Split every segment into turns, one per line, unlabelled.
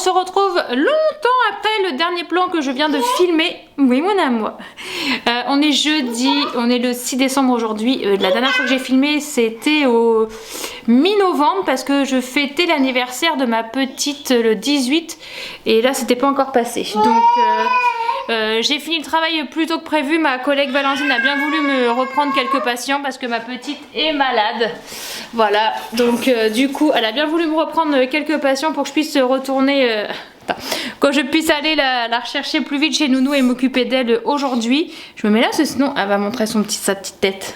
se retrouve longtemps après le dernier plan que je viens de filmer. Oui, mon amour. On est jeudi, on est le 6 décembre aujourd'hui. La dernière fois que j'ai filmé, c'était au mi-novembre parce que je fêtais l'anniversaire de ma petite le 18 et là, c'était pas encore passé. Donc, j'ai fini le travail plus tôt que prévu. Ma collègue Valentine a bien voulu me reprendre quelques patients parce que ma petite est malade. Voilà, donc du coup, elle a bien voulu me reprendre quelques patients pour que je puisse retourner... Quand je puisse aller la rechercher plus vite chez Nounou et m'occuper d'elle aujourd'hui. Je me mets là, parce que sinon elle va montrer sa petite tête.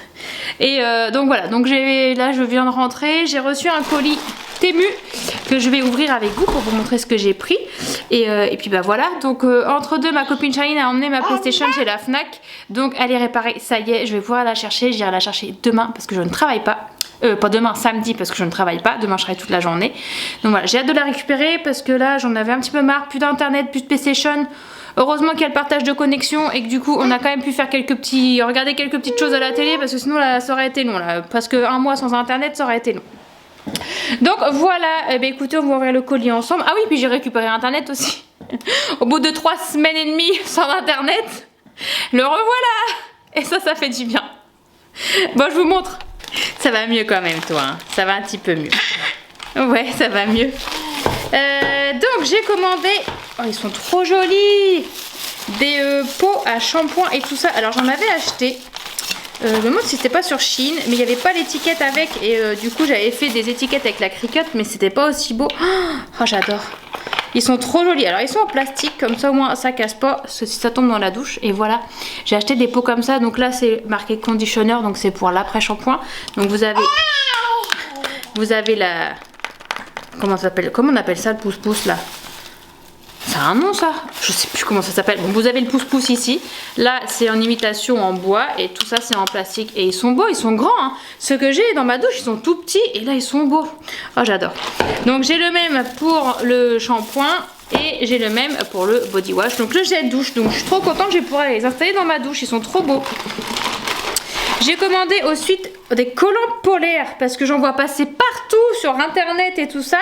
Et donc voilà, donc là je viens de rentrer, j'ai reçu un colis Temu que je vais ouvrir avec vous pour vous montrer ce que j'ai pris. Et puis bah voilà, donc entre deux, ma copine Charline a emmené ma PlayStation chez la Fnac. Donc elle est réparée, ça y est, je vais pouvoir la chercher. J'irai la chercher demain parce que je ne travaille pas. Pas demain, samedi parce que je ne travaille pas. Demain je travaille toute la journée. Donc voilà, j'ai hâte de la récupérer parce que là j'en avais un petit peu marre. Plus d'internet, plus de PlayStation. Heureusement qu'il y a le partage de connexion et que du coup on a quand même pu faire regarder quelques petites choses à la télé parce que sinon là, ça aurait été long là. Parce qu'un mois sans internet ça aurait été long. Donc voilà, eh bien, écoutez, on va ouvrir le colis ensemble. Ah oui, puis j'ai récupéré internet aussi. Au bout de 3 semaines et demie sans internet, le revoilà. Et ça fait du bien. Bon, je vous montre. Ça va mieux quand même, toi. Hein. Ça va un petit peu mieux. Ouais, ça va mieux. Donc, j'ai commandé... Oh, ils sont trop jolis. Des pots à shampoing et tout ça. Alors, j'en avais acheté. Je me demande si c'était pas sur Shein. Mais il n'y avait pas l'étiquette avec. Et du coup, j'avais fait des étiquettes avec la Cricut. Mais c'était pas aussi beau. Oh, j'adore. Ils sont trop jolis. Alors ils sont en plastique, comme ça au moins ça casse pas si ça tombe dans la douche. Et voilà, j'ai acheté des pots comme ça. Donc là c'est marqué conditioner, donc c'est pour l'après-shampoing. Donc vous avez la... Comment ça s'appelle? Comment on appelle ça, le pouce-pouce là? Ça a un nom ça? Je sais plus comment ça s'appelle. Bon, vous avez le pouce-pouce ici. Là c'est en imitation en bois et tout ça c'est en plastique. Et ils sont beaux, ils sont grands. Hein. Ceux que j'ai dans ma douche ils sont tout petits et là ils sont beaux. Oh j'adore. Donc j'ai le même pour le shampoing et j'ai le même pour le body wash. Donc le gel douche. Donc je suis trop contente, je vais pouvoir les installer dans ma douche. Ils sont trop beaux. J'ai commandé ensuite des collants polaires parce que j'en vois passer partout sur internet et tout ça.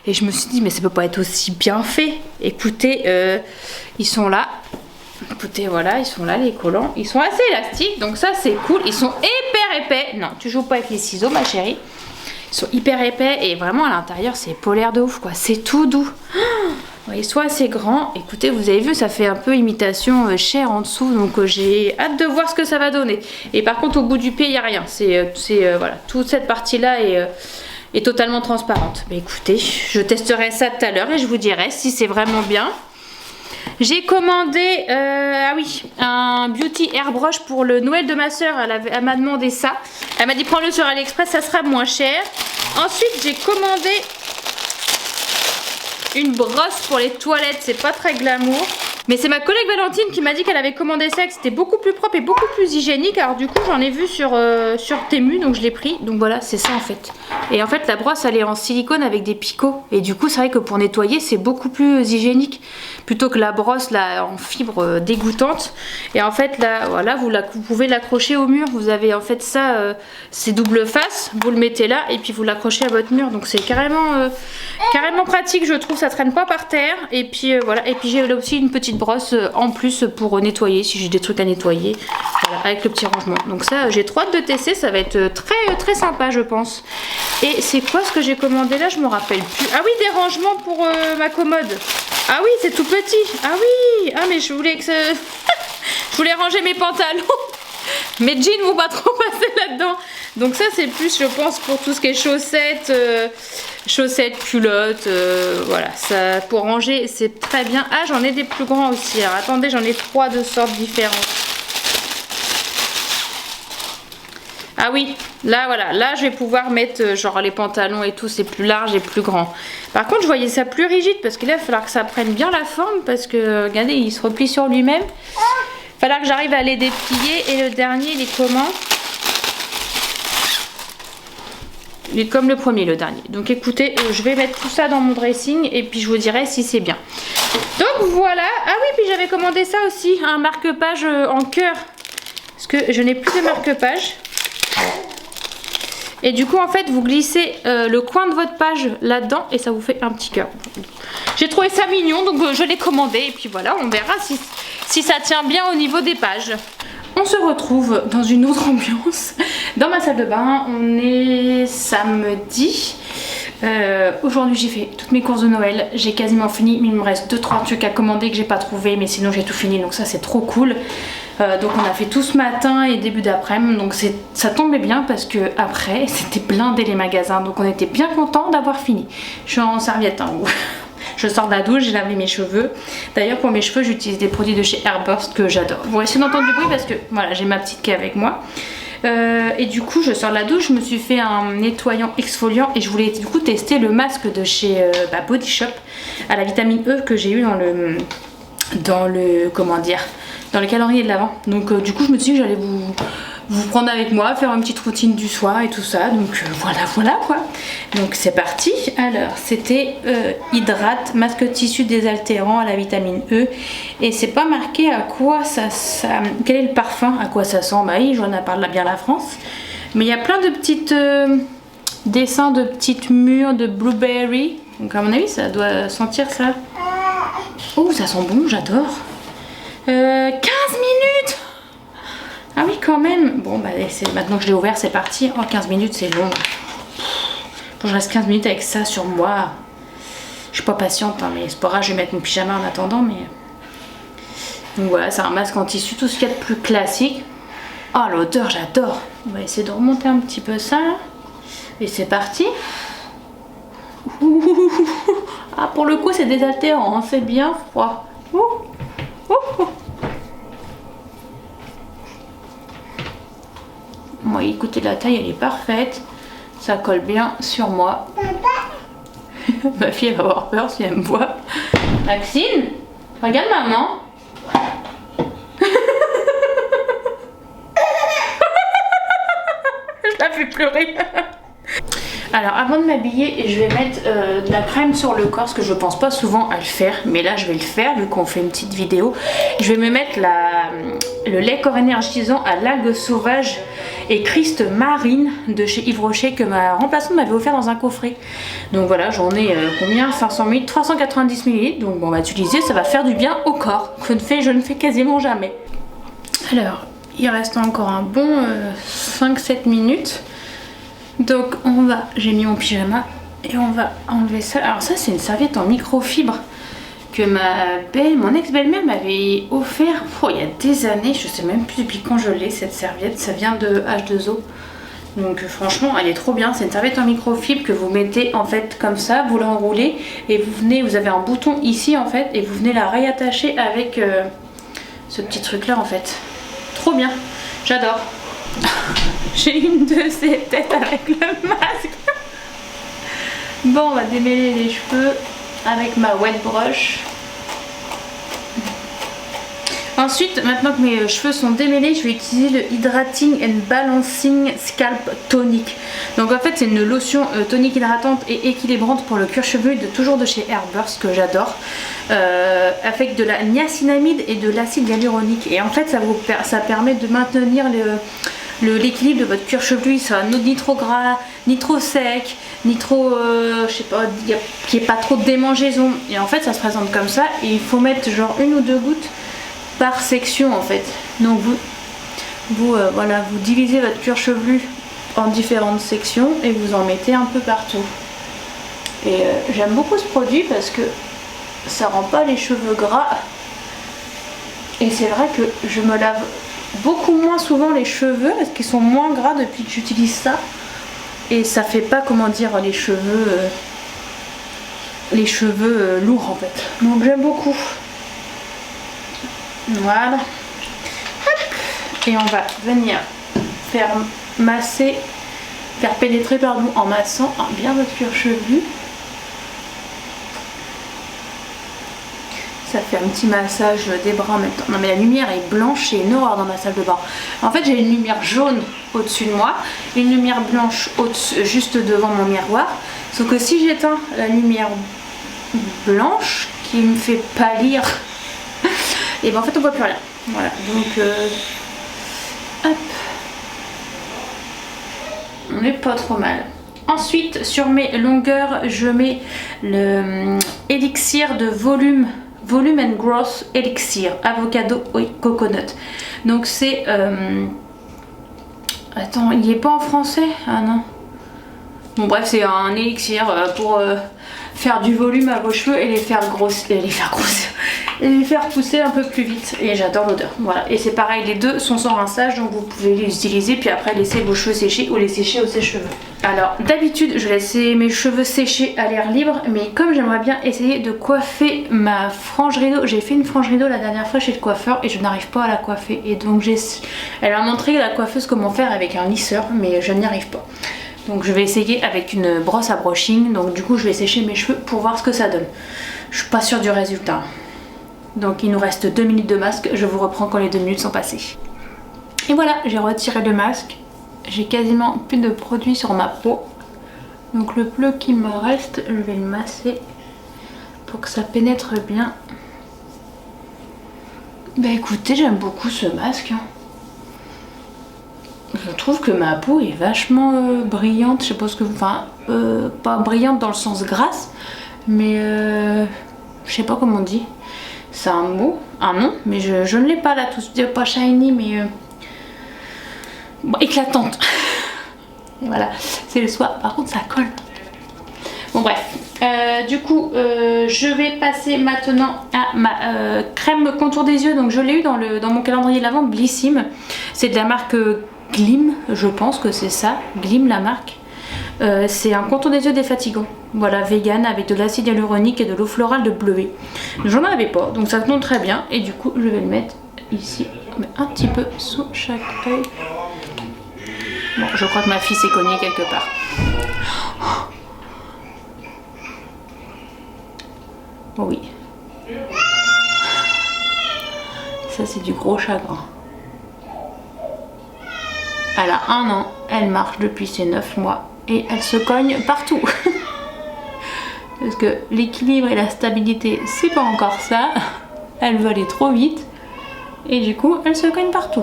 Et je me suis dit mais ça peut pas être aussi bien fait. Écoutez, ils sont là. Écoutez, voilà, ils sont là les collants. Ils sont assez élastiques, donc ça c'est cool. Ils sont hyper épais. Non, tu joues pas avec les ciseaux ma chérie. Ils sont hyper épais et vraiment à l'intérieur c'est polaire de ouf quoi. C'est tout doux. Ils sont assez grands. Écoutez, vous avez vu, ça fait un peu imitation chair en dessous. Donc j'ai hâte de voir ce que ça va donner. Et par contre, au bout du pied, il n'y a rien. Voilà, toute cette partie-là est totalement transparente. Mais écoutez, je testerai ça tout à l'heure et je vous dirai si c'est vraiment bien. J'ai commandé un beauty airbrush pour le Noël de ma soeur. Elle m'a demandé ça. Elle m'a dit prends-le sur AliExpress, ça sera moins cher. Ensuite, j'ai commandé une brosse pour les toilettes, c'est pas très glamour. Mais c'est ma collègue Valentine qui m'a dit qu'elle avait commandé ça, que c'était beaucoup plus propre et beaucoup plus hygiénique. Alors du coup j'en ai vu sur Temu, donc je l'ai pris. Donc voilà, c'est ça en fait. Et en fait la brosse elle est en silicone avec des picots. Et du coup c'est vrai que pour nettoyer c'est beaucoup plus hygiénique. Plutôt que la brosse là en fibre dégoûtante. Et en fait là, voilà, vous pouvez l'accrocher au mur. Vous avez en fait ça, c'est double face. Vous le mettez là et puis vous l'accrochez à votre mur. Donc c'est carrément pratique je trouve, ça traîne pas par terre. Et puis voilà, et puis j'ai aussi une petite brosse en plus pour nettoyer si j'ai des trucs à nettoyer, voilà, avec le petit rangement. Donc ça j'ai trop hâte de tester, ça va être très sympa je pense. Et c'est quoi ce que j'ai commandé là, je me rappelle plus. Ah oui, des rangements pour ma commode. Ah oui, c'est tout petit. Ah oui, ah mais je voulais que ça... je voulais ranger mes pantalons. Mes jeans vont pas trop passer là-dedans. Donc ça c'est plus je pense pour tout ce qui est chaussettes, culottes, voilà, ça pour ranger c'est très bien. Ah j'en ai des plus grands aussi. Alors attendez, j'en ai 3 de sortes différentes. Ah oui, là voilà, là je vais pouvoir mettre genre les pantalons et tout, c'est plus large et plus grand. Par contre je voyais ça plus rigide parce que là il va falloir que ça prenne bien la forme parce que regardez il se replie sur lui-même. Il va falloir que j'arrive à les déplier et le dernier il est comment? Il est comme le premier, le dernier. Donc écoutez, je vais mettre tout ça dans mon dressing et puis je vous dirai si c'est bien. Donc voilà. Ah oui, puis j'avais commandé ça aussi, un marque-page en cœur. Parce que je n'ai plus de marque-page. Et du coup en fait vous glissez le coin de votre page là-dedans et ça vous fait un petit cœur. J'ai trouvé ça mignon donc je l'ai commandé et puis voilà, on verra si ça tient bien au niveau des pages. On se retrouve dans une autre ambiance, dans ma salle de bain. On est samedi. Aujourd'hui j'ai fait toutes mes courses de Noël, j'ai quasiment fini, mais il me reste 2-3 trucs à commander que j'ai pas trouvé, mais sinon j'ai tout fini, donc ça c'est trop cool. Donc on a fait tout ce matin et début d'après-midi, donc ça tombait bien parce que après c'était blindé les magasins, donc on était bien content d'avoir fini. Je suis en serviette en haut. Je sors de la douche, j'ai lavé mes cheveux. D'ailleurs pour mes cheveux j'utilise des produits de chez Airburst que j'adore. Vous essayez d'entendre du bruit parce que voilà, j'ai ma petite qui est avec moi. Et du coup je sors de la douche, je me suis fait un nettoyant exfoliant et je voulais du coup tester le masque de chez Body Shop à la vitamine E que j'ai eu dans le comment dire, dans le calendrier de l'Avent. Donc du coup je me suis dit que j'allais vous prendre avec moi, faire une petite routine du soir et tout ça. Donc voilà quoi. Donc c'est parti. Alors c'était hydrate, masque tissu désaltérant à la vitamine E. Et c'est pas marqué à quoi ça quel est le parfum, à quoi ça sent. Bah oui, j'en ai parlé bien la France. Mais il y a plein de petites dessins de petites mûres de blueberry. Donc à mon avis ça doit sentir ça. Oh ça sent bon, j'adore. 15 minutes. Ah oui quand même. Bon bah maintenant que je l'ai ouvert c'est parti. Oh 15 minutes c'est long. Faut que je reste 15 minutes avec ça sur moi. Je suis pas patiente hein, mais c'est pas grave, je vais mettre mon pyjama en attendant mais... Donc voilà, c'est un masque en tissu, tout ce qu'il y a de plus classique. Oh l'odeur j'adore. On va essayer de remonter un petit peu ça. Et c'est parti. Ah pour le coup c'est désaltérant, hein, c'est bien froid. Bon, écoutez, la taille elle est parfaite, ça colle bien sur moi. Ma fille elle va avoir peur si elle me voit. Maxine, regarde maman. Je la fais pleurer. Alors avant de m'habiller, je vais mettre de la crème sur le corps, parce que je pense pas souvent à le faire, mais là je vais le faire vu qu'on fait une petite vidéo. Je vais me mettre le lait corps énergisant à l'algue sauvage et Christ marine de chez Yves Rocher que ma remplaçante m'avait offert dans un coffret. Donc voilà, j'en ai combien, 500 ml, 390 ml, donc bon, on va utiliser, ça va faire du bien au corps, que je ne fais quasiment jamais. Alors, il reste encore un bon 5-7 minutes. Donc on va, j'ai mis mon pyjama et on va enlever ça. Alors ça c'est une serviette en microfibre que mon ex-belle-mère m'avait offert il y a des années, je sais même plus depuis quand je l'ai cette serviette, ça vient de H2O. Donc franchement elle est trop bien, c'est une serviette en microfibre que vous mettez en fait comme ça, vous l'enroulez et vous avez un bouton ici en fait et vous venez la réattacher avec ce petit truc là en fait. Trop bien, j'adore. J'ai une de ces têtes avec le masque. Bon, on va démêler les cheveux avec ma wet brush. Ensuite, maintenant que mes cheveux sont démêlés, je vais utiliser le Hydrating and Balancing Scalp Tonic. Donc en fait, c'est une lotion tonique hydratante et équilibrante pour le cuir chevelu toujours de chez Airburst que j'adore. Avec de la niacinamide et de l'acide hyaluronique. Et en fait, ça permet de maintenir l'équilibre de votre cuir chevelu, ça ni trop gras, ni trop sec, ni trop, je sais pas, qu'il n'y ait pas trop de démangeaison. Et en fait ça se présente comme ça et il faut mettre genre 1 ou 2 gouttes par section en fait. Donc voilà, vous divisez votre cuir chevelu en différentes sections et vous en mettez un peu partout. Et j'aime beaucoup ce produit parce que ça rend pas les cheveux gras. Et c'est vrai que je me lave beaucoup moins souvent les cheveux parce qu'ils sont moins gras depuis que j'utilise ça et ça fait pas comment dire les cheveux lourds en fait, donc j'aime beaucoup. Voilà. Hop. Et on va venir faire pénétrer en massant bien votre cuir chevelu. Ça fait un petit massage des bras en même temps. Non mais la lumière est blanche, c'est une horreur dans ma salle de bain. En fait j'ai une lumière jaune au-dessus de moi, une lumière blanche juste devant mon miroir. Sauf que si j'éteins la lumière blanche qui me fait pâlir, et ben en fait on voit plus rien. Voilà, donc hop. on est pas trop mal. Ensuite, sur mes longueurs, je mets le élixir de volume and Growth Elixir Avocado Coconut. Donc c'est... Attends, il n'est pas en français? Ah non. Bon bref, c'est un élixir pour faire du volume à vos cheveux et les faire grossir, et les faire pousser un peu plus vite. Et j'adore l'odeur. Voilà. Et c'est pareil, les deux sont sans rinçage, donc vous pouvez les utiliser puis après laisser vos cheveux sécher ou les sécher au sèche-cheveux. Alors d'habitude, je laisse mes cheveux sécher à l'air libre, mais comme j'aimerais bien essayer de coiffer ma frange rideau, j'ai fait une frange rideau la dernière fois chez le coiffeur et je n'arrive pas à la coiffer. Et donc elle m'a montré la coiffeuse comment faire avec un lisseur, mais je n'y arrive pas. Donc je vais essayer avec une brosse à brushing. Donc du coup je vais sécher mes cheveux pour voir ce que ça donne. Je suis pas sûre du résultat. Donc il nous reste 2 minutes de masque. Je vous reprends quand les 2 minutes sont passées. Et voilà, j'ai retiré le masque. J'ai quasiment plus de produit sur ma peau. Donc le peu qui me reste, je vais le masser pour que ça pénètre bien. Bah écoutez, j'aime beaucoup ce masque. Je trouve que ma peau est vachement brillante, je sais pas ce que vous... Enfin, pas brillante dans le sens grasse, mais je sais pas comment on dit. C'est un mot, un nom, mais je ne l'ai pas là, tout pas shiny, mais bon, éclatante. Voilà, c'est le soir, par contre ça colle. Bon bref, du coup je vais passer maintenant à ma crème contour des yeux. Donc je l'ai eu dans mon calendrier de l'Avent, Blissim. C'est de la marque Glim, je pense que c'est ça, Glim la marque. C'est un contour des yeux défatigant, voilà, vegan avec de l'acide hyaluronique et de l'eau florale de bleuet. J'en avais pas, donc ça tombe très bien et du coup je vais le mettre ici, un petit peu sous chaque œil. Bon, je crois que ma fille s'est cognée quelque part. Oh oui. Ça c'est du gros chagrin. Elle a 1 an, elle marche depuis ses 9 mois et elle se cogne partout. Parce que l'équilibre et la stabilité, c'est pas encore ça. Elle veut aller trop vite et du coup, elle se cogne partout.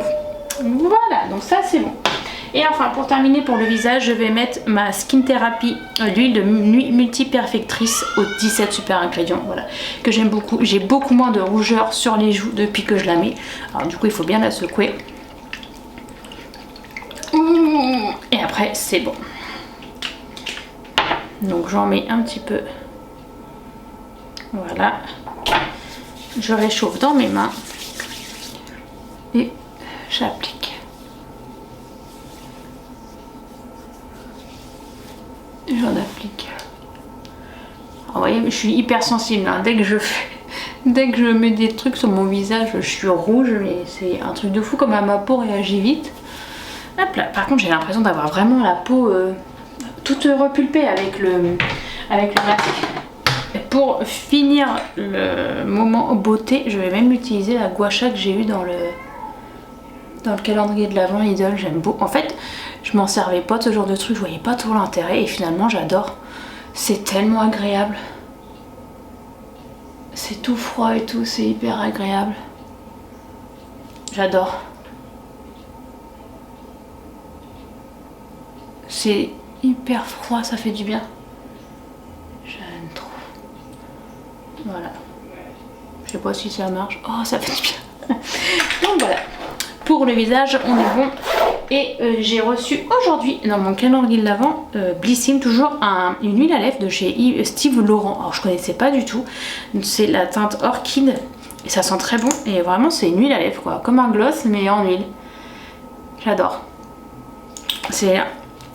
Voilà, donc ça c'est bon. Et enfin, pour terminer pour le visage, je vais mettre ma Skin Therapy, l'huile de nuit multi-perfectrice aux 17 super ingrédients, voilà, que j'aime beaucoup. J'ai beaucoup moins de rougeur sur les joues depuis que je la mets. Alors du coup, il faut bien la secouer. Et après c'est bon. Donc j'en mets un petit peu. Voilà. Je réchauffe dans mes mains. Et j'applique. J'en applique. Alors, vous voyez, je suis hyper sensible. Hein. Dès que je mets des trucs sur mon visage, je suis rouge. Mais c'est un truc de fou comme ma peau réagit vite. Hop là. Par contre, j'ai l'impression d'avoir vraiment la peau toute repulpée avec le masque. Et pour finir le moment beauté, je vais même utiliser la gua sha que j'ai eu dans le calendrier de l'Avent Lidl. J'aime beaucoup. En fait, je m'en servais pas de ce genre de truc, je voyais pas trop l'intérêt et finalement j'adore. C'est tellement agréable. C'est tout froid et tout, c'est hyper agréable. J'adore. C'est hyper froid, ça fait du bien. J'aime trop. Voilà. Je sais pas si ça marche. Oh, ça fait du bien. Donc voilà. Pour le visage, on est bon. Et j'ai reçu aujourd'hui dans mon calendrier de l'Avent Blissim, toujours une huile à lèvres de chez Steve Laurent. Alors je connaissais pas du tout. C'est la teinte Orchid. Et ça sent très bon. Et vraiment, c'est une huile à lèvres, quoi. Comme un gloss, mais en huile. J'adore. C'est...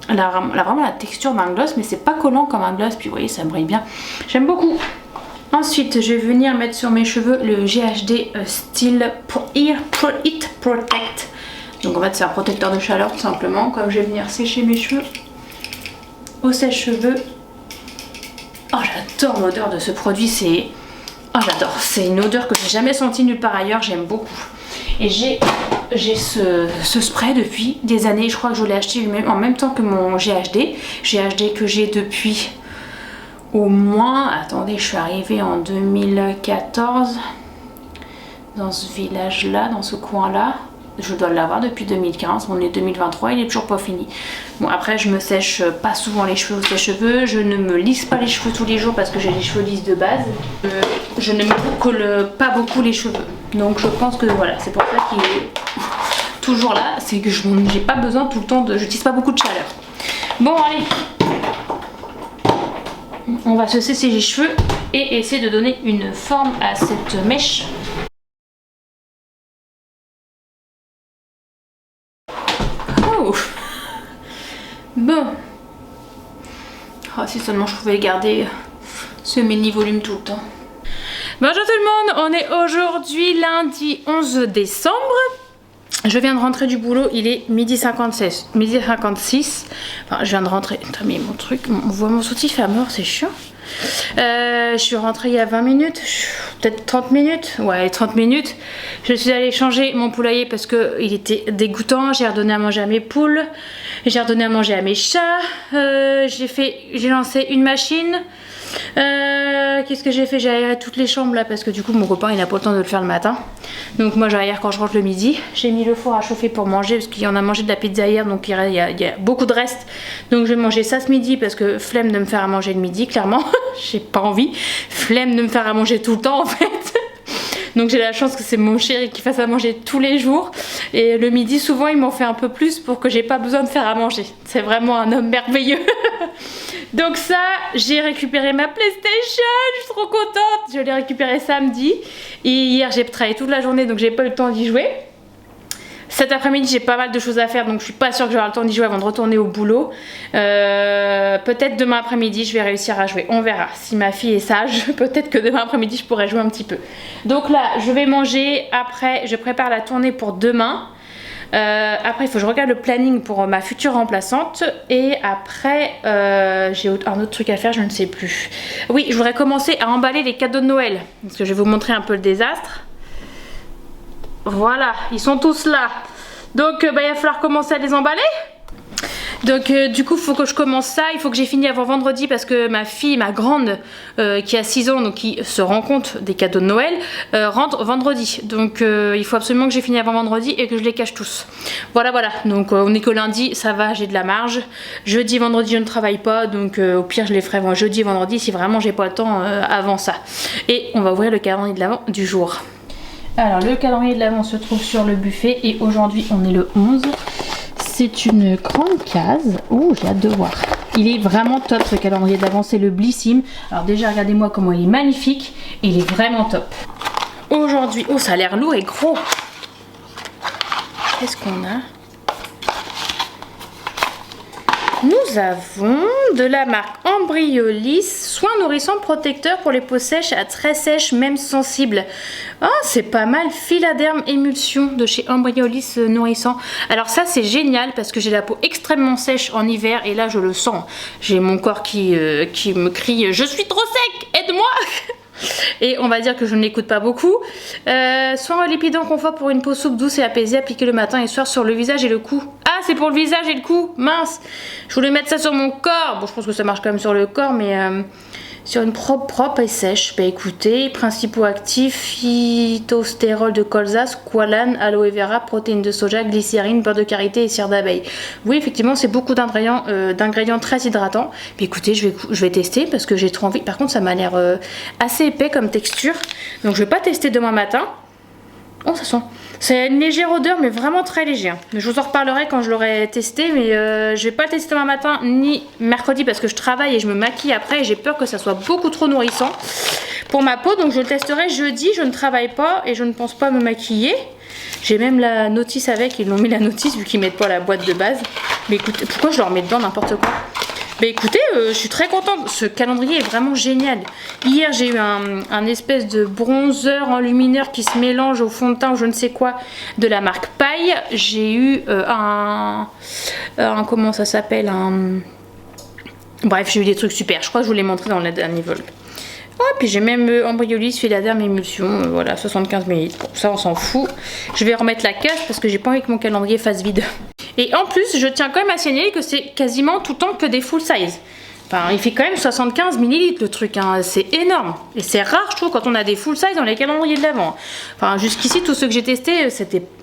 Elle a vraiment la texture d'un gloss, mais c'est pas collant comme un gloss. Puis vous voyez, ça brille bien. J'aime beaucoup. Ensuite, je vais venir mettre sur mes cheveux le GHD Still Ear Heat Protect. Donc en fait, c'est un protecteur de chaleur tout simplement. Comme je vais venir sécher mes cheveux au sèche-cheveux. Oh, j'adore l'odeur de ce produit. C'est... Oh, j'adore. C'est une odeur que j'ai jamais sentie nulle part ailleurs. J'aime beaucoup. Et j'ai ce spray depuis des années. Je crois que je l'ai acheté en même temps que mon GHD. GHD que j'ai depuis au moins... Attendez, je suis arrivée en 2014 dans ce village-là, dans ce coin-là. Je dois l'avoir depuis 2015, on est 2023, il est toujours pas fini. Bon après je me sèche pas souvent les cheveux au sèche-cheveux, je ne me lisse pas les cheveux tous les jours parce que j'ai les cheveux lisses de base. Je ne me colle pas beaucoup les cheveux. Donc je pense que voilà, c'est pour ça qu'il est toujours là, c'est que j'ai pas besoin tout le temps de... J'utilise pas beaucoup de chaleur. Bon allez, on va se sécher les cheveux et essayer de donner une forme à cette mèche. Bon. Oh, si seulement je pouvais garder ce mini volume tout le temps. Bonjour tout le monde, on est aujourd'hui lundi 11 décembre. Je viens de rentrer du boulot, il est midi 56. Enfin, je viens de rentrer. Attends, mais mon truc, on voit mon soutif à mort, c'est chiant. Je suis rentrée il y a 20 minutes, peut-être 30 minutes. Ouais, 30 minutes. Je suis allée changer mon poulailler parce qu'il était dégoûtant. J'ai redonné à manger à mes poules. J'ai redonné à manger à mes chats. J'ai lancé une machine. Qu'est-ce que j'ai fait? J'ai aéré toutes les chambres là parce que du coup mon copain il n'a pas le temps de le faire le matin. Donc moi j'aère quand je rentre le midi. J'ai mis le four à chauffer pour manger parce qu'il y en a mangé de la pizza hier, donc il y a beaucoup de reste. Donc je vais manger ça ce midi parce que flemme de me faire à manger le midi clairement. J'ai pas envie. Flemme de me faire à manger tout le temps en fait. Donc j'ai la chance que c'est mon chéri qui fasse à manger tous les jours. Et le midi souvent il m'en fait un peu plus pour que j'ai pas besoin de faire à manger. C'est vraiment un homme merveilleux. Donc ça, j'ai récupéré ma PlayStation, je suis trop contente. Je l'ai récupérée samedi. Et hier j'ai travaillé toute la journée donc j'ai pas eu le temps d'y jouer. Cet après-midi j'ai pas mal de choses à faire donc je suis pas sûre que j'aurai le temps d'y jouer avant de retourner au boulot. Peut-être demain après-midi je vais réussir à jouer, on verra. Si ma fille est sage, peut-être que demain après-midi je pourrai jouer un petit peu. Donc là je vais manger, après je prépare la tournée pour demain. Après il faut que je regarde le planning pour ma future remplaçante. Et après j'ai un autre truc à faire, je ne sais plus. Oui, je voudrais commencer à emballer les cadeaux de Noël. Parce que je vais vous montrer un peu le désastre. Voilà, ils sont tous là. Donc il va falloir commencer à les emballer. Donc du coup il faut que je commence ça. Il faut que j'ai fini avant vendredi parce que ma fille, ma grande qui a 6 ans, donc qui se rend compte des cadeaux de Noël, rentre vendredi. Donc il faut absolument que j'ai fini avant vendredi et que je les cache tous. Voilà. Donc on est que lundi, ça va, j'ai de la marge. Jeudi, vendredi je ne travaille pas. Donc au pire je les ferai jeudi et vendredi si vraiment j'ai pas le temps avant ça. Et on va ouvrir le calendrier de l'avant du jour. Alors le calendrier de l'avant se trouve sur le buffet et aujourd'hui on est le 11. C'est une grande case. Oh, j'ai hâte de voir. Il est vraiment top ce calendrier de l'avant, c'est le Blissim. Alors déjà regardez-moi comment il est magnifique. Il est vraiment top. Aujourd'hui, oh ça a l'air lourd et gros. Qu'est-ce qu'on a? Nous avons de la marque Embryolis, soin nourrissant protecteur pour les peaux sèches à très sèches, même sensibles. Ah, c'est pas mal, Philaderm Émulsion de chez Embryolis nourrissant. Alors ça c'est génial parce que j'ai la peau extrêmement sèche en hiver et là je le sens. J'ai mon corps qui me crie « Je suis trop sec, aide-moi !» Et on va dire que je ne l'écoute pas beaucoup. Soin lipidant confort pour une peau souple, douce et apaisée, appliqué le matin et soir sur le visage et le cou. Ah, c'est pour le visage et le cou, mince. Je voulais mettre ça sur mon corps. Bon, je pense que ça marche quand même sur le corps, mais sur une propre et sèche. Bah écoutez, principaux actifs, phytostérol de colza, squalane, aloe vera, protéines de soja, glycérine, beurre de karité et cire d'abeille. Oui, effectivement, c'est beaucoup d'ingrédients très hydratants. Mais écoutez, je vais tester parce que j'ai trop envie. Par contre, ça m'a l'air assez épais comme texture. Donc je vais pas tester demain matin. Oh, ça sent. C'est une légère odeur, mais vraiment très légère. Je vous en reparlerai quand je l'aurai testé, mais je vais pas le tester demain matin ni mercredi parce que je travaille et je me maquille après et j'ai peur que ça soit beaucoup trop nourrissant pour ma peau. Donc je le testerai jeudi, je ne travaille pas et je ne pense pas me maquiller. J'ai même la notice avec, ils l'ont mis la notice vu qu'ils mettent pas la boîte de base. Mais écoutez, pourquoi je leur mets dedans n'importe quoi? Bah écoutez, je suis très contente, ce calendrier est vraiment génial. Hier j'ai eu un espèce de bronzer enlumineur qui se mélange au fond de teint ou je ne sais quoi de la marque Paille. J'ai eu comment ça s'appelle, bref, j'ai eu des trucs super, je crois que je vous l'ai montré dans le dernier vlog. Oh, puis j'ai même Embryolis, Philaderm Émulsion, voilà, 75 ml. Bon, ça on s'en fout. Je vais remettre la cache parce que j'ai pas envie que mon calendrier fasse vide. Et en plus, je tiens quand même à signaler que c'est quasiment tout le temps que des full size. Enfin, il fait quand même 75 millilitres le truc, hein. C'est énorme. Et c'est rare, je trouve, quand on a des full size dans les calendriers de l'Avent. Enfin, jusqu'ici, tous ceux que j'ai testés,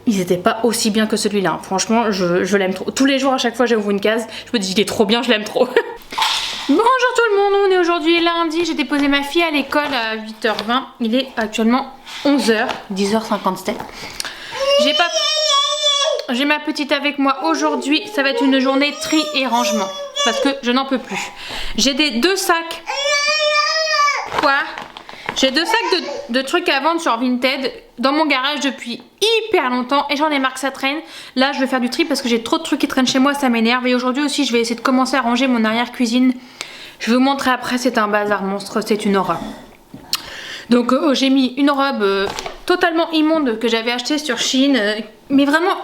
ils n'étaient pas aussi bien que celui-là. Franchement, je l'aime trop. Tous les jours, à chaque fois, j'ouvre une case. Je me dis, il est trop bien, je l'aime trop. Bonjour tout le monde, on est aujourd'hui lundi. J'ai déposé ma fille à l'école à 8h20. Il est actuellement 11h, 10h57. J'ai ma petite avec moi aujourd'hui. Ça va être une journée tri et rangement. Parce que je n'en peux plus. J'ai deux sacs. Quoi? J'ai 2 sacs de trucs à vendre sur Vinted dans mon garage depuis hyper longtemps. Et j'en ai marre que ça traîne. Là, je vais faire du tri parce que j'ai trop de trucs qui traînent chez moi. Ça m'énerve. Et aujourd'hui aussi, je vais essayer de commencer à ranger mon arrière-cuisine. Je vais vous montrer après. C'est un bazar monstre. C'est une horreur. Donc, j'ai mis une robe totalement immonde que j'avais achetée sur Shein. Mais vraiment...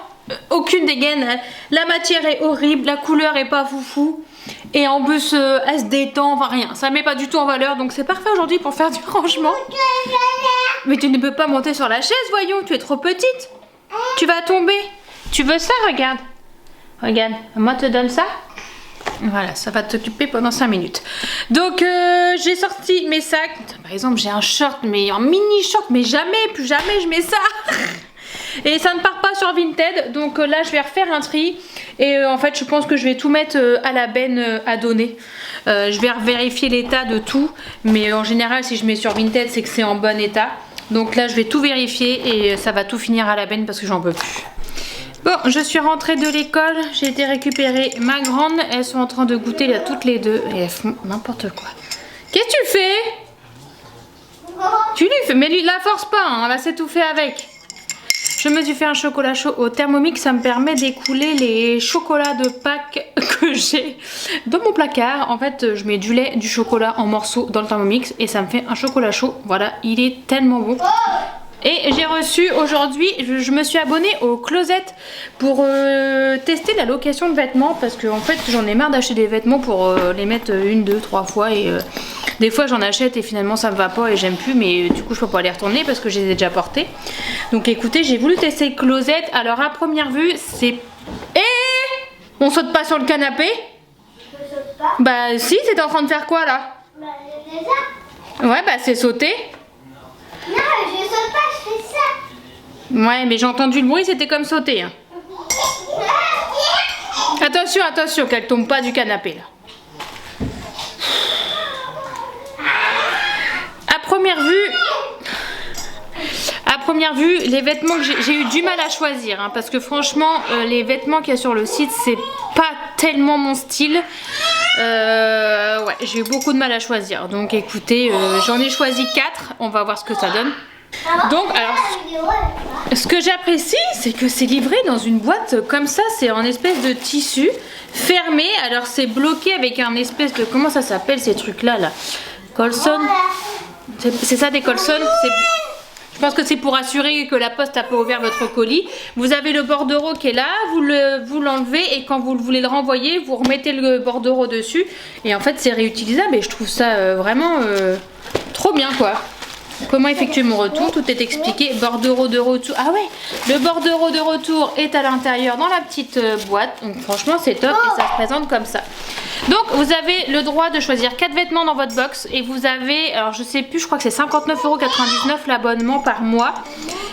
aucune dégaine, la matière est horrible, la couleur est pas foufou et en plus elle se détend, enfin rien, ça met pas du tout en valeur, donc c'est parfait aujourd'hui pour faire du rangement. Mais tu ne peux pas monter sur la chaise, voyons, tu es trop petite, tu vas tomber. Tu veux ça? Regarde, regarde, moi te donne ça. Voilà, ça va t'occuper pendant 5 minutes. Donc j'ai sorti mes sacs. Par exemple, j'ai un short, mais un mini short, mais jamais, plus jamais je mets ça. Et ça ne part pas sur Vinted, donc là je vais refaire un tri. Et en fait je pense que je vais tout mettre à la benne à donner. Je vais vérifier l'état de tout, mais en général si je mets sur Vinted c'est que c'est en bon état. Donc là je vais tout vérifier et ça va tout finir à la benne parce que j'en peux plus. Bon, je suis rentrée de l'école, j'ai été récupérer ma grande. Elles sont en train de goûter là toutes les deux et elles font n'importe quoi. Qu'est-ce que tu fais? Tu lui fais, mais lui la force pas, hein, elle va s'étouffer avec. Je me suis fait un chocolat chaud au Thermomix, ça me permet d'écouler les chocolats de Pâques que j'ai dans mon placard. En fait, je mets du lait, du chocolat en morceaux dans le Thermomix et ça me fait un chocolat chaud. Voilà, il est tellement bon. Et j'ai reçu aujourd'hui, je me suis abonnée au Closet pour tester la location de vêtements parce que en fait j'en ai marre d'acheter des vêtements pour les mettre 1, 2, 3 fois et des fois j'en achète et finalement ça me va pas et j'aime plus, mais du coup je peux pas les retourner parce que je les ai déjà portés. Donc écoutez, j'ai voulu tester Closet. Alors à première vue c'est... On saute pas sur le canapé? Je saute pas. Bah si, t'es en train de faire quoi là? Bah j'ai ça. Ouais bah c'est sauter. Non, je saute pas, je fais ça. Ouais, mais j'ai entendu le bruit, c'était comme sauter. Hein. Attention, attention, qu'elle tombe pas du canapé là. À première vue, les vêtements que j'ai eu du mal à choisir. Hein, parce que franchement, les vêtements qu'il y a sur le site, c'est pas tellement mon style. Ouais, j'ai eu beaucoup de mal à choisir. Donc écoutez, j'en ai choisi 4. On va voir ce que ça donne. Donc alors, ce que j'apprécie, c'est que c'est livré dans une boîte comme ça. C'est en espèce de tissu fermé. Alors c'est bloqué avec un espèce de... Comment ça s'appelle ces trucs là? Colson. C'est ça des Colson. Je pense que c'est pour assurer que la poste n'a pas ouvert votre colis. Vous avez le bordereau qui est là, vous l'enlevez et quand vous voulez le renvoyer, vous remettez le bordereau dessus. Et en fait c'est réutilisable et je trouve ça vraiment trop bien quoi. Comment effectuer mon retour, tout est expliqué. Bordereau de retour, ah ouais, le bordereau de retour est à l'intérieur dans la petite boîte. Donc franchement c'est top et ça se présente comme ça. Donc vous avez le droit de choisir 4 vêtements dans votre box et vous avez, alors je sais plus, je crois que c'est 59,99 € l'abonnement par mois.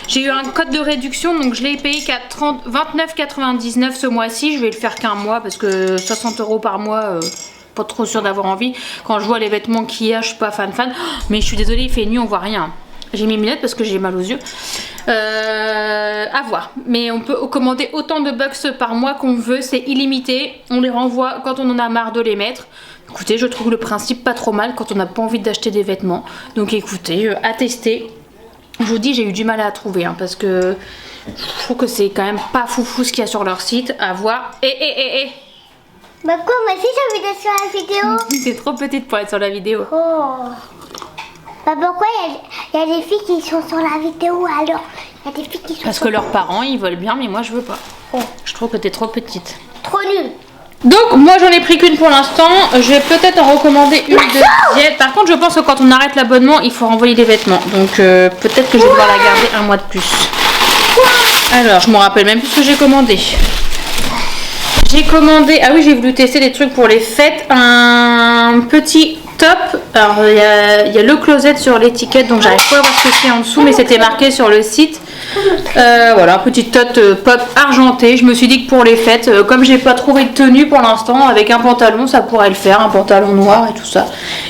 J'ai eu un code de réduction donc je l'ai payé qu'à 29,99 € ce mois-ci. Je vais le faire qu'un mois parce que 60 € par mois, pas trop sûr d'avoir envie. Quand je vois les vêtements qu'il y a, je suis pas fan. Mais je suis désolée, il fait nuit, on voit rien. J'ai mis mes lunettes parce que j'ai mal aux yeux. À voir. Mais on peut commander autant de box par mois qu'on veut. C'est illimité. On les renvoie quand on en a marre de les mettre. Écoutez, je trouve le principe pas trop mal quand on n'a pas envie d'acheter des vêtements. Donc écoutez, à tester. Je vous dis, j'ai eu du mal à trouver. Hein, parce que je trouve que c'est quand même pas foufou ce qu'il y a sur leur site. À voir.
Bah quoi, moi aussi j'ai envie d'être sur la vidéo.
T'es trop petite pour être sur la vidéo.
Oh. Bah pourquoi il y a des filles qui sont sur la vidéo alors? Il y a des filles qui sont
parce que leurs parents ils veulent bien mais moi je veux pas. Oh. Je trouve que t'es trop petite.
Trop nulle.
Donc moi j'en ai pris qu'une pour l'instant. Je vais peut-être en recommander une deuxième. Par contre je pense que quand on arrête l'abonnement il faut renvoyer les vêtements. Donc peut-être que je vais devoir la garder un mois de plus. Alors je me rappelle même plus ce que j'ai commandé. J'ai commandé, ah oui, j'ai voulu tester des trucs pour les fêtes, un petit top. Alors il y a le closet sur l'étiquette, donc j'arrive pas à voir ce que c'est en dessous, mais c'était marqué sur le site. Voilà, un petit top pop argenté. Je me suis dit que pour les fêtes, comme j'ai pas trouvé de tenue pour l'instant, avec un pantalon ça pourrait le faire, un pantalon noir et tout ça,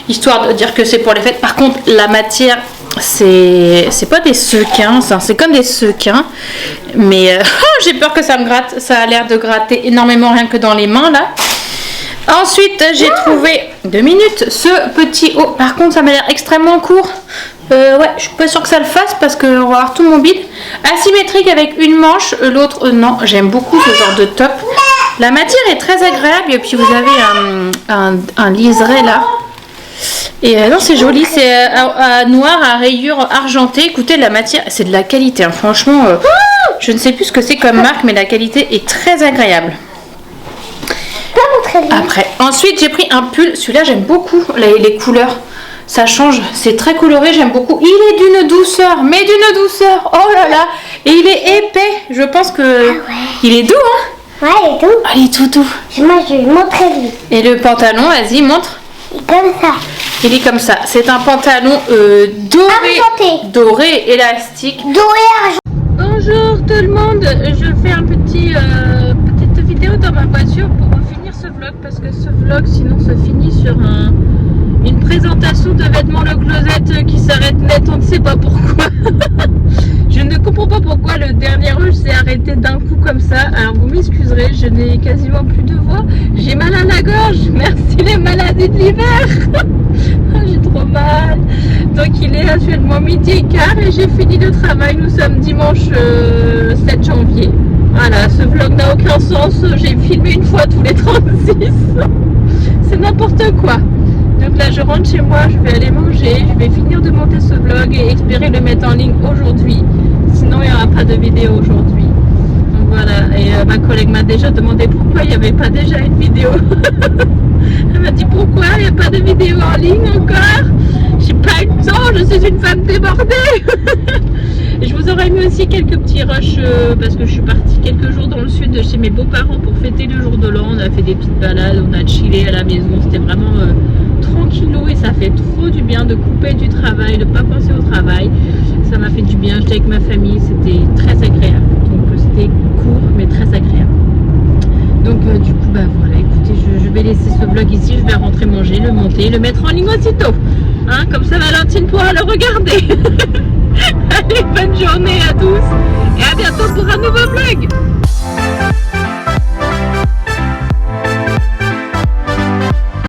histoire de dire que c'est pour les fêtes. Par contre la matière, c'est pas des sequins, c'est comme des sequins, mais j'ai peur que ça me gratte. Ça a l'air de gratter énormément rien que dans les mains là. Ensuite j'ai trouvé 2 minutes ce petit haut. Par contre ça m'a l'air extrêmement court. Ouais, je suis pas sûre que ça le fasse parce qu'on va avoir tout mon bide. Asymétrique avec une manche, l'autre non. J'aime beaucoup ce genre de top. La matière est très agréable et puis vous avez un liseré là. Et non, c'est joli, c'est noir à rayures argentées. Écoutez, la matière, c'est de la qualité, hein. Franchement, je ne sais plus ce que c'est comme marque, mais la qualité est très agréable. Après, ensuite j'ai pris un pull. Celui-là j'aime beaucoup les couleurs. Ça change, c'est très coloré, j'aime beaucoup. Il est d'une douceur, mais d'une douceur. Oh là là. Et il est épais. Je pense que il est doux, hein.
Ouais, il est doux.
Oh, il est tout doux.
Moi je vais le montrer lui.
Et le pantalon, vas-y, montre.
Il est comme ça.
Il est comme ça. C'est un pantalon doré.
Argenté.
Doré, élastique.
Doré argenté.
Bonjour tout le monde. Je fais un petite vidéo dans ma voiture pour finir ce vlog parce que ce vlog sinon se finit sur une présentation de vêtements Le Closet qui s'arrête net, on ne sait pas pourquoi. Je ne comprends pas pourquoi le dernier rush s'est arrêté d'un coup comme ça. Alors vous m'excuserez, je n'ai quasiment plus de voix. J'ai mal à la gorge, merci les maladies de l'hiver. J'ai trop mal. Donc il est actuellement 12h15 et j'ai fini le travail. Nous sommes dimanche 7 janvier. Voilà, ce vlog n'a aucun sens. J'ai filmé une fois tous les 36. C'est n'importe quoi. Donc là je rentre chez moi, je vais aller manger, je vais finir de monter ce vlog et espérer le mettre en ligne aujourd'hui. Sinon il n'y aura pas de vidéo aujourd'hui. Donc voilà, et ma collègue m'a déjà demandé pourquoi il n'y avait pas déjà une vidéo. Elle m'a dit pourquoi il n'y a pas de vidéo en ligne encore. J'ai pas eu le temps, je suis une femme débordée. Et je vous aurais mis aussi quelques petits rushs parce que je suis partie quelques jours dans le sud chez mes beaux-parents pour fêter le jour de l'an. On a fait des petites balades, on a chillé à la maison, c'était vraiment tranquillou et ça fait trop du bien de couper du travail, de ne pas penser au travail. Ça m'a fait du bien, j'étais avec ma famille, c'était très agréable. Donc c'était court mais très agréable. Donc du coup bah voilà, écoutez, je vais laisser ce vlog ici, je vais rentrer manger, le monter, le mettre en ligne aussitôt. Hein, comme ça Valentine pourra le regarder. Allez, bonne journée à tous et à bientôt pour un nouveau vlog.